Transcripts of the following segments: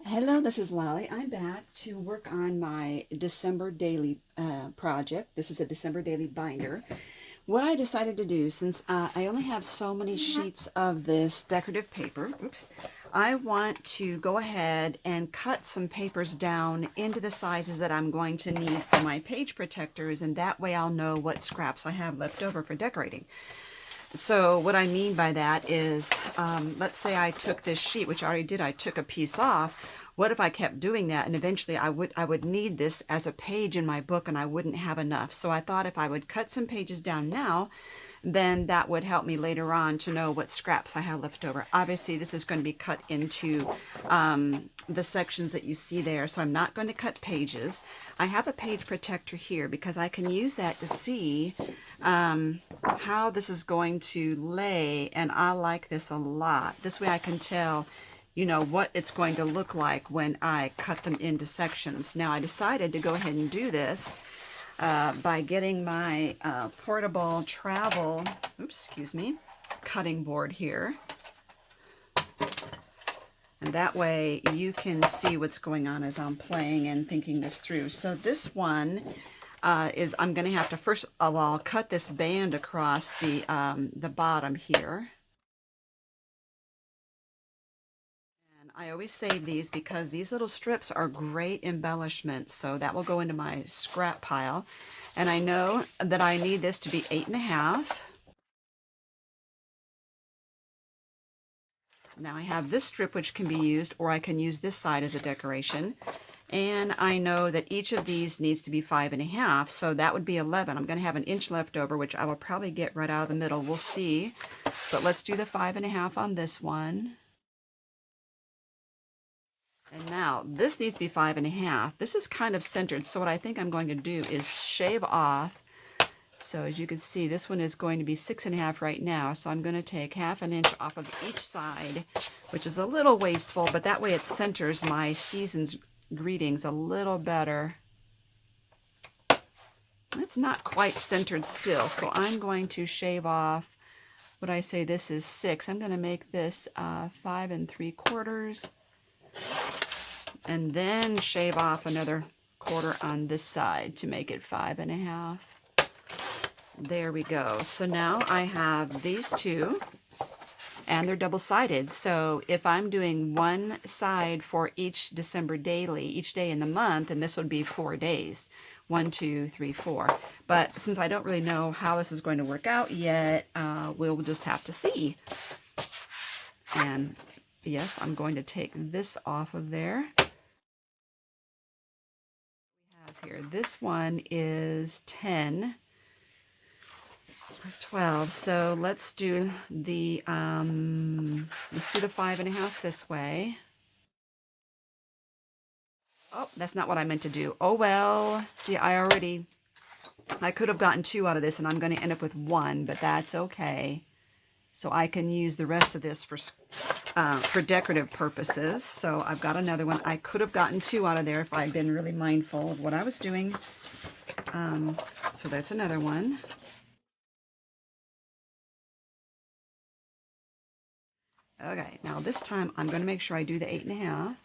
Hello, this is Lolly. I'm back to work on my December daily project. This is a December daily binder. What I decided to do, since I only have so many sheets of this decorative paper, oops, I want to go ahead and cut some papers down into the sizes that I'm going to need for my page protectors, and that way I'll know what scraps I have left over for decorating. So what I mean by that is, let's say I took this sheet, which I already did, I took a piece off. What if I kept doing that and eventually I would need this as a page in my book and I wouldn't have enough. So I thought if I would cut some pages down now, then that would help me later on to know what scraps I have left over. Obviously, this is going to be cut into the sections that you see there, so I'm not going to cut pages. I have a page protector here because I can use that to see how this is going to lay, and I like this a lot. This way I can tell, you know, what it's going to look like when I cut them into sections. Now I decided to go ahead and do this by getting my portable travel, cutting board here. And that way you can see what's going on as I'm playing and thinking this through. So this one is, I'm going to have to first of all cut this band across the bottom here. I always save these because these little strips are great embellishments, so that will go into my scrap pile. And I know that I need this to be 8.5. Now I have this strip which can be used, or I can use this side as a decoration. And I know that each of these needs to be 5.5, so that would be 11. I'm going to have an inch left over, which I will probably get right out of the middle. We'll see. But let's do the 5.5 on this one. And now this needs to be 5.5. This is kind of centered, so what I think I'm going to do is shave off. So as you can see, this one is going to be 6.5 right now, so I'm going to take 1/2 inch off of each side, which is a little wasteful, but that way it centers my season's greetings a little better. It's not quite centered still, so I'm going to shave off, what I say this is 6. I'm going to make this 5 3/4. And then shave off another 1/4 on this side to make it 5.5. There we go. So now I have these two, and they're double-sided. So if I'm doing one side for each December daily, each day in the month, and this would be 4 days. 1, 2, 3, 4. But since I don't really know how this is going to work out yet, we'll just have to see. And yes, I'm going to take this off of there. Here, this one is 10 or 12, so let's do the 5.5 this way. Oh, that's not what I meant to do. Oh well. See, I could have gotten 2 out of this, and I'm going to end up with 1, but that's okay. So I can use the rest of this for decorative purposes. So I've got another one. I could have gotten 2 out of there if I'd been really mindful of what I was doing. So that's another one. Okay, now this time I'm going to make sure I do the 8.5.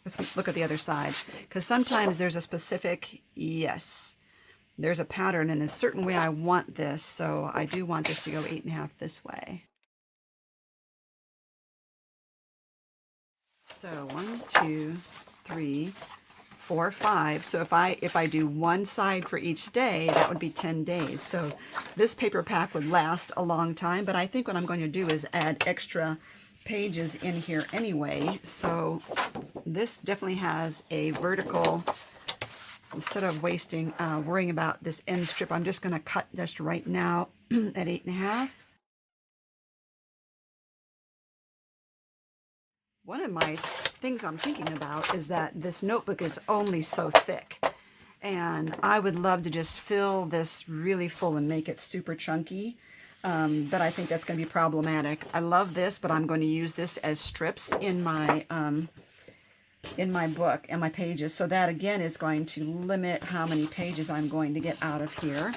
Let's look at the other side, because sometimes there's a specific, yes, there's a pattern and a certain way I want this, so I do want this to go 8.5 this way. So 1, 2, 3, 4, 5. So if I do one side for each day, that would be 10 days. So this paper pack would last a long time, but I think what I'm going to do is add extra pages in here anyway. So this definitely has a vertical. So instead of worrying about this end strip, I'm just going to cut this right now at 8.5. One of my things I'm thinking about is that this notebook is only so thick, and I would love to just fill this really full and make it super chunky, but I think that's going to be problematic. I love this, but I'm going to use this as strips in my book and my pages, so that again is going to limit how many pages I'm going to get out of here.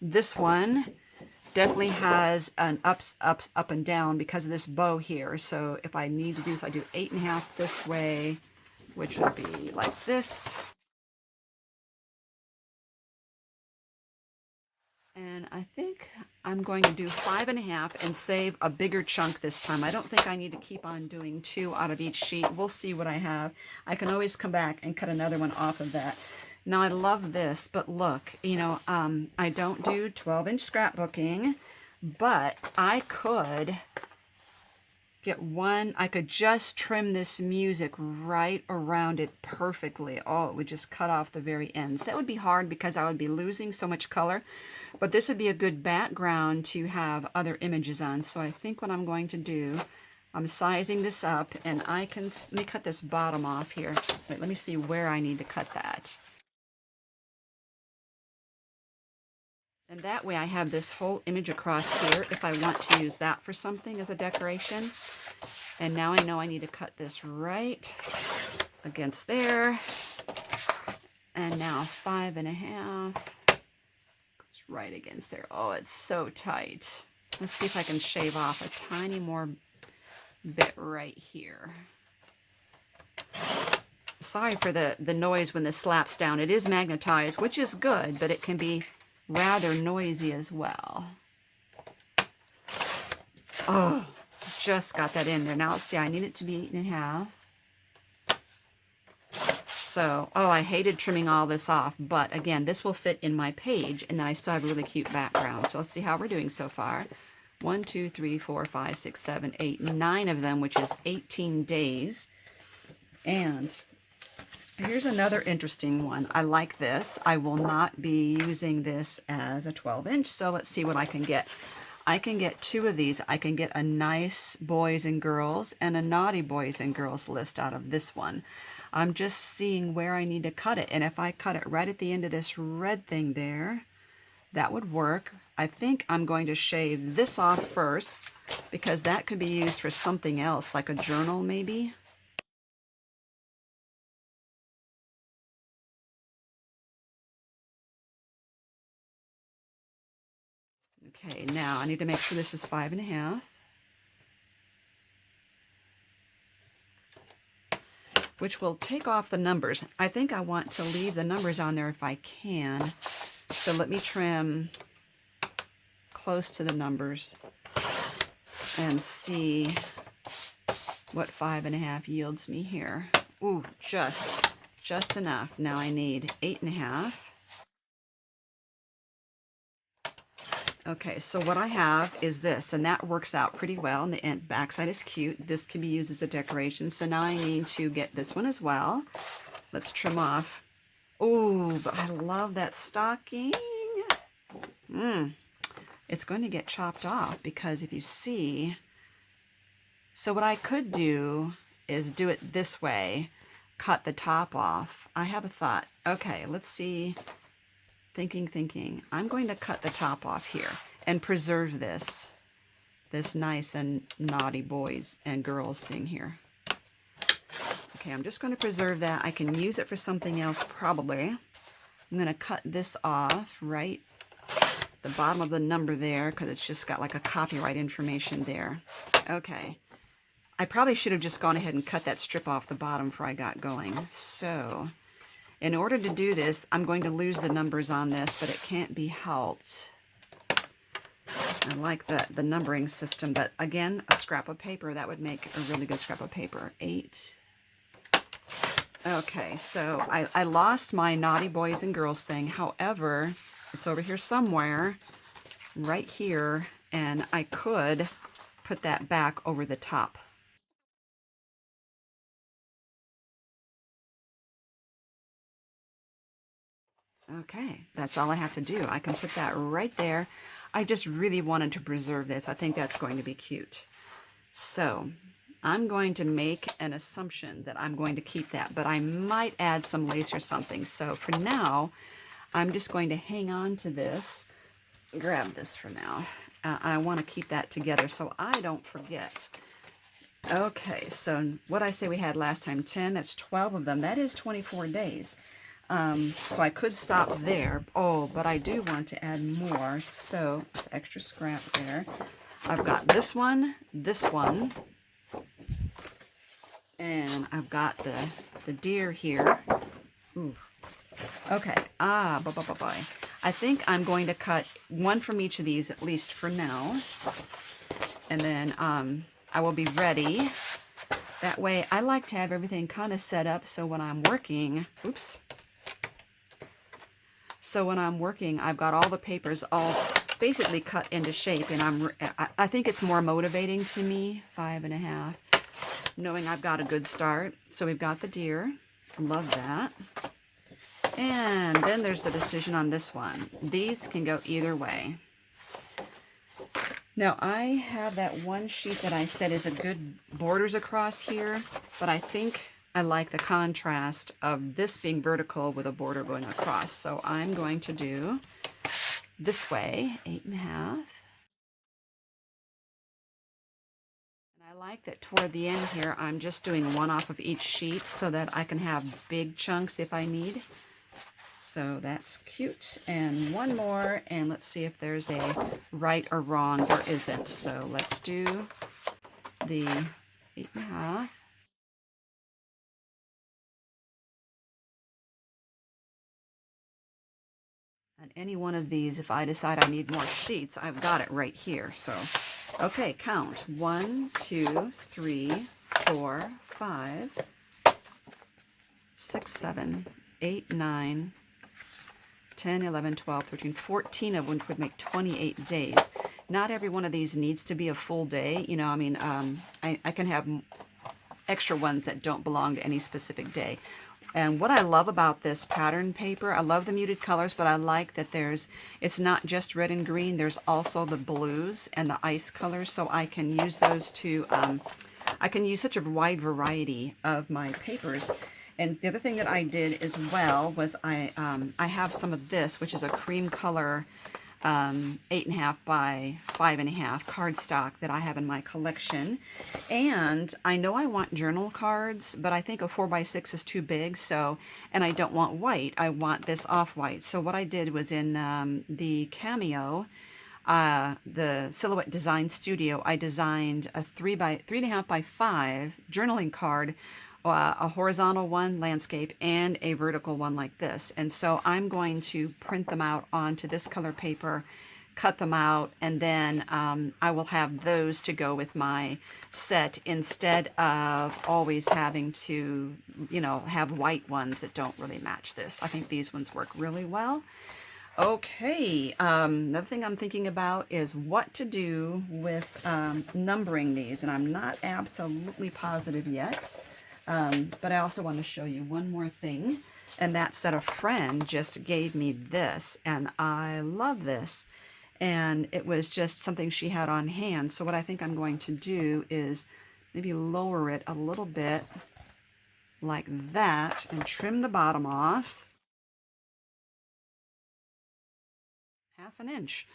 This one definitely has an up and down because of this bow here. So if I need to do this, I do 8.5 this way, which would be like this. And I think I'm going to do 5.5 and save a bigger chunk this time. I don't think I need to keep on doing 2 out of each sheet. We'll see what I have. I can always come back and cut another one off of that. Now I love this, but look, you know, I don't do 12-inch scrapbooking, but I could get one, I could just trim this music right around it perfectly. Oh, it would just cut off the very ends. That would be hard because I would be losing so much color, but this would be a good background to have other images on. So I think what I'm going to do, I'm sizing this up, and I can, let me cut this bottom off here. Wait, let me see where I need to cut that. And that way I have this whole image across here if I want to use that for something as a decoration. And now I know I need to cut this right against there. And now 5.5 goes right against there. Oh, it's so tight. Let's see if I can shave off a tiny more bit right here. Sorry for the noise when this slaps down. It is magnetized, which is good, but it can be rather noisy as well. Oh, just got that in there. Now let's see, I need it to be 8.5. So, oh, I hated trimming all this off, but again, this will fit in my page, and then I still have a really cute background. So let's see how we're doing so far. 1, 2, 3, 4, 5, 6, 7, 8, 9 of them, which is 18 days. And here's another interesting one. I like this. I will not be using this as a 12-inch, so let's see what I can get. I can get 2 of these. I can get a nice boys and girls and a naughty boys and girls list out of this one. I'm just seeing where I need to cut it, and if I cut it right at the end of this red thing there, that would work. I think I'm going to shave this off first because that could be used for something else, like a journal maybe. Okay, now I need to make sure this is 5.5. Which will take off the numbers. I think I want to leave the numbers on there if I can. So let me trim close to the numbers and see what 5.5 yields me here. Ooh, just enough. Now I need 8.5. Okay, so what I have is this, and that works out pretty well, and the backside is cute. This can be used as a decoration, so now I need to get this one as well. Let's trim off. Ooh, but I love that stocking. It's going to get chopped off because if you see, so what I could do is do it this way, cut the top off. I have a thought. Okay, let's see. Thinking. I'm going to cut the top off here and preserve this nice and naughty boys and girls thing here. Okay, I'm just going to preserve that. I can use it for something else probably. I'm going to cut this off right the bottom of the number there because it's just got like a copyright information there. Okay. I probably should have just gone ahead and cut that strip off the bottom before I got going. So in order to do this, I'm going to lose the numbers on this, but it can't be helped. I like the numbering system, but again, a scrap of paper, that would make a really good scrap of paper. 8. Okay, so I lost my naughty boys and girls thing. However, it's over here somewhere, right here, and I could put that back over the top. Okay, that's all I have to do. I can put that right there. I just really wanted to preserve this. I think that's going to be cute. So I'm going to make an assumption that I'm going to keep that, but I might add some lace or something. So for now, I'm just going to hang on to this. Grab this for now. I want to keep that together so I don't forget. Okay, so what I say we had last time, 10, that's 12 of them. That is 24 days. So I could stop there. Oh, but I do want to add more. So it's extra scrap there. I've got this one, and I've got the deer here. Ooh. Okay. Bye. I think I'm going to cut one from each of these, at least for now. And then I will be ready. That way, I like to have everything kind of set up so when I'm working, so when I'm working, I've got all the papers all basically cut into shape, and I think it's more motivating to me, 5.5, knowing I've got a good start. So we've got the deer, love that. And then there's the decision on this one. These can go either way. Now I have that one sheet that I said is a good borders across here, but I think I like the contrast of this being vertical with a border going across. So I'm going to do this way, 8.5. And I like that toward the end here, I'm just doing one off of each sheet so that I can have big chunks if I need. So that's cute. And one more, and let's see if there's a right or wrong. There isn't. So let's do the 8.5. On any one of these, if I decide I need more sheets, I've got it right here. So, okay, count. 1, 2, 3, 4, 5, 6, 7, 8, 9, 10, 11, 12, 13, 14 of which would make 28 days. Not every one of these needs to be a full day. You know, I mean, I can have extra ones that don't belong to any specific day. And what I love about this pattern paper, I love the muted colors, but I like that it's not just red and green, there's also the blues and the ice colors, so I can use those to, I can use such a wide variety of my papers. And the other thing that I did as well was I have some of this, which is a cream color 8.5 by 5.5 cardstock that I have in my collection. And I know I want journal cards, but I think a 4x6 is too big, so, and I don't want white, I want this off-white. So what I did was in the Cameo, the Silhouette Design Studio, I designed a 3.5 by 5 journaling card, a horizontal one, landscape, and a vertical one like this. And so I'm going to print them out onto this color paper, cut them out, and then I will have those to go with my set instead of always having to, you know, have white ones that don't really match this. I think these ones work really well. Okay, another thing I'm thinking about is what to do with numbering these, and I'm not absolutely positive yet. But I also want to show you one more thing, and that's that a friend just gave me this, and I love this, and it was just something she had on hand. So what I think I'm going to do is maybe lower it a little bit like that and trim the bottom off 1/2 inch.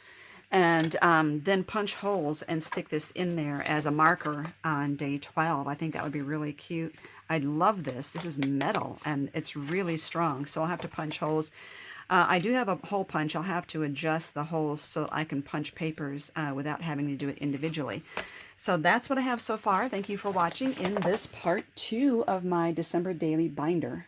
And then punch holes and stick this in there as a marker on day 12. I think that would be really cute. I love this. This is metal, and it's really strong, so I'll have to punch holes. I do have a hole punch. I'll have to adjust the holes so I can punch papers without having to do it individually. So that's what I have so far. Thank you for watching in this part 2 of my December daily binder.